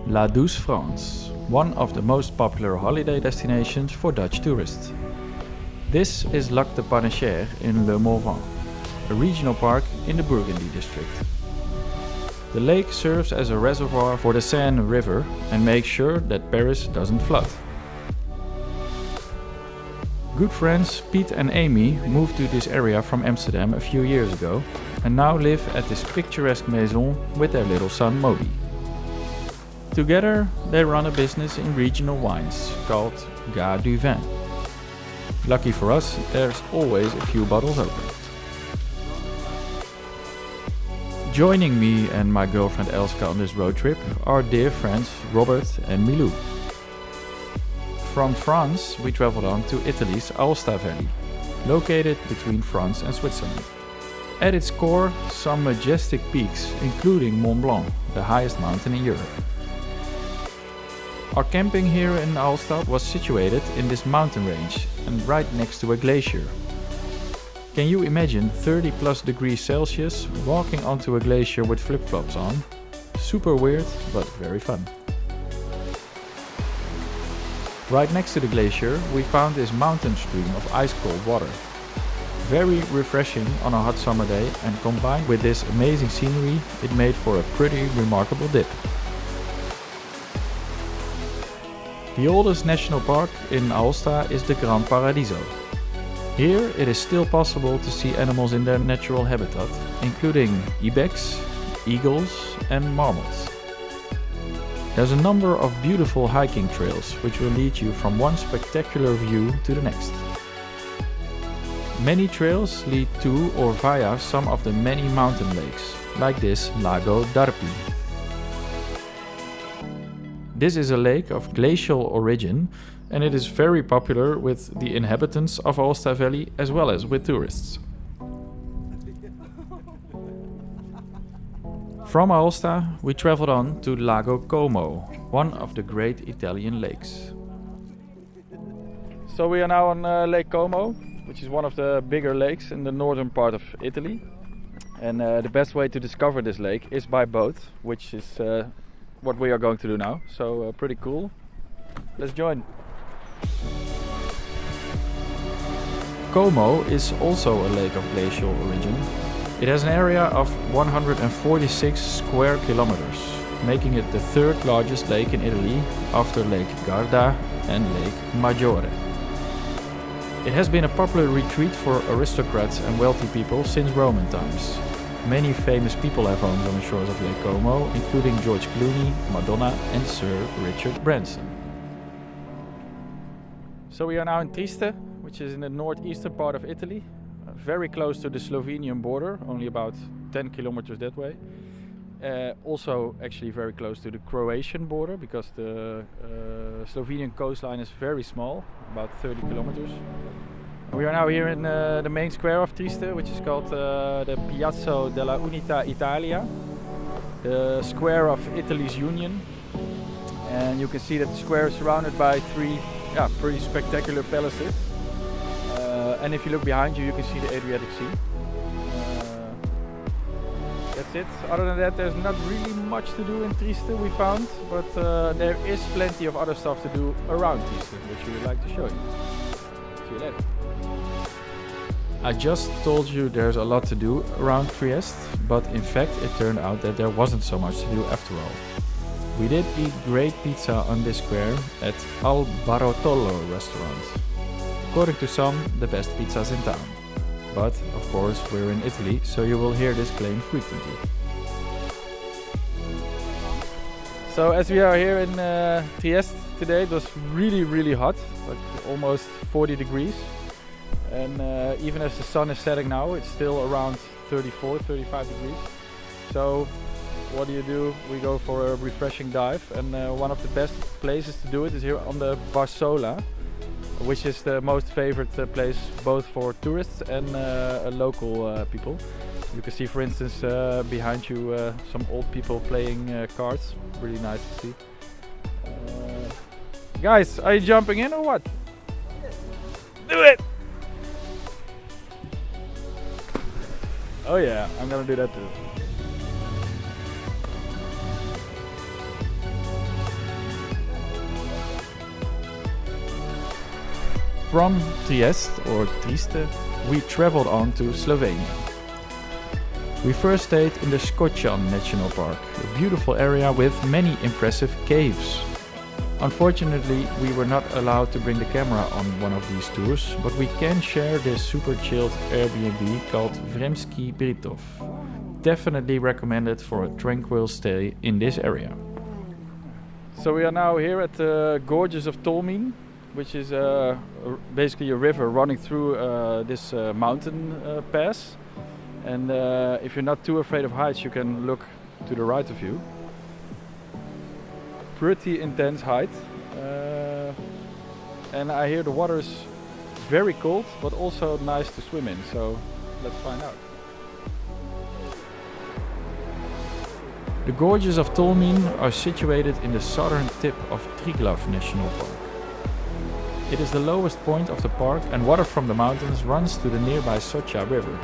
La Douce France, one of the most popular holiday destinations for Dutch tourists. This is Lac de Panechère in Le Morvan, a regional park in the Burgundy district. The lake serves as a reservoir for the Seine River and makes sure that Paris doesn't flood. Good friends Piet and Amy moved to this area from Amsterdam a few years ago and now live at this picturesque maison with their little son Moby. Together they run a business in regional wines called Gare du Vin. Lucky for us, there's always a few bottles open. Joining me and my girlfriend Elska on this road trip are dear friends Robert and Milou. From France, we traveled on to Italy's Aosta Valley, located between France and Switzerland. At its core, some majestic peaks, including Mont Blanc, the highest mountain in Europe. Our camping here in Aosta was situated in this mountain range and right next to a glacier. Can you imagine 30 plus degrees Celsius walking onto a glacier with flip-flops on? Super weird, but very fun. Right next to the glacier, we found this mountain stream of ice-cold water. Very refreshing on a hot summer day, and combined with this amazing scenery, it made for a pretty remarkable dip. The oldest national park in Aosta is the Gran Paradiso. Here it is still possible to see animals in their natural habitat, including ibex, eagles and marmots. There's a number of beautiful hiking trails which will lead you from one spectacular view to the next. Many trails lead to or via some of the many mountain lakes, like this Lago d'Arpi. This is a lake of glacial origin and it is very popular with the inhabitants of Aosta Valley as well as with tourists. From Aosta, we traveled on to Lago Como, one of the great Italian lakes. So we are now on Lake Como, which is one of the bigger lakes in the northern part of Italy. And the best way to discover this lake is by boat, which is what we are going to do now. So pretty cool. Let's join. Como is also a lake of glacial origin. It has an area of 146 square kilometers, making it the third largest lake in Italy after Lake Garda and Lake Maggiore. It has been a popular retreat for aristocrats and wealthy people since Roman times. Many famous people have homes on the shores of Lake Como, including George Clooney, Madonna and Sir Richard Branson. So we are now in Trieste, which is in the northeastern part of Italy. Very close to the Slovenian border, only about 10 kilometers that way. Also actually very close to the Croatian border because the Slovenian coastline is very small, about 30 kilometers. We are now here in the main square of Trieste, which is called the Piazza della Unità Italia, the square of Italy's Union. And you can see that the square is surrounded by three pretty spectacular palaces. And if you look behind you, you can see the Adriatic Sea. That's it. Other than that, there's not really much to do in Trieste, we found, but there is plenty of other stuff to do around Trieste, which we would like to show you. See you later. I just told you there's a lot to do around Trieste, but in fact it turned out that there wasn't so much to do after all. We did eat great pizza on this square at Al Barottolo restaurant. According to some, the best pizzas in town. But, of course, we're in Italy, so you will hear this claim frequently. So, as we are here in Trieste today, it was really hot, like almost 40 degrees. And even as the sun is setting now, it's still around 34, 35 degrees. So, what do? We go for a refreshing dive, and one of the best places to do it is here on the Barsola, which is the most favorite place both for tourists and local people. You can see, for instance, behind you some old people playing cards. Really nice to see. Guys, are you jumping in or what? Do it! Oh yeah, I'm gonna do that too. From Trieste, or Trieste, we traveled on to Slovenia. We first stayed in the Škocjan National Park, a beautiful area with many impressive caves. Unfortunately, we were not allowed to bring the camera on one of these tours, but we can share this super chilled Airbnb called Vremski Britov. Definitely recommended for a tranquil stay in this area. So we are now here at the Gorges of Tolmin, which is basically a river running through this mountain pass. And if you're not too afraid of heights, you can look to the right of you. Pretty intense height. And I hear the water is very cold, but also nice to swim in. So let's find out. The Gorges of Tolmin are situated in the southern tip of Triglav National Park. It is the lowest point of the park, and water from the mountains runs to the nearby Socha River.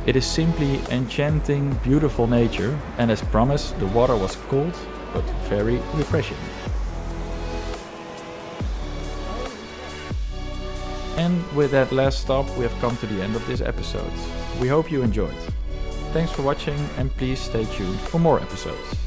It is simply enchanting, beautiful nature, and as promised, the water was cold but very refreshing. And with that last stop, we have come to the end of this episode. We hope you enjoyed. Thanks for watching, and please stay tuned for more episodes.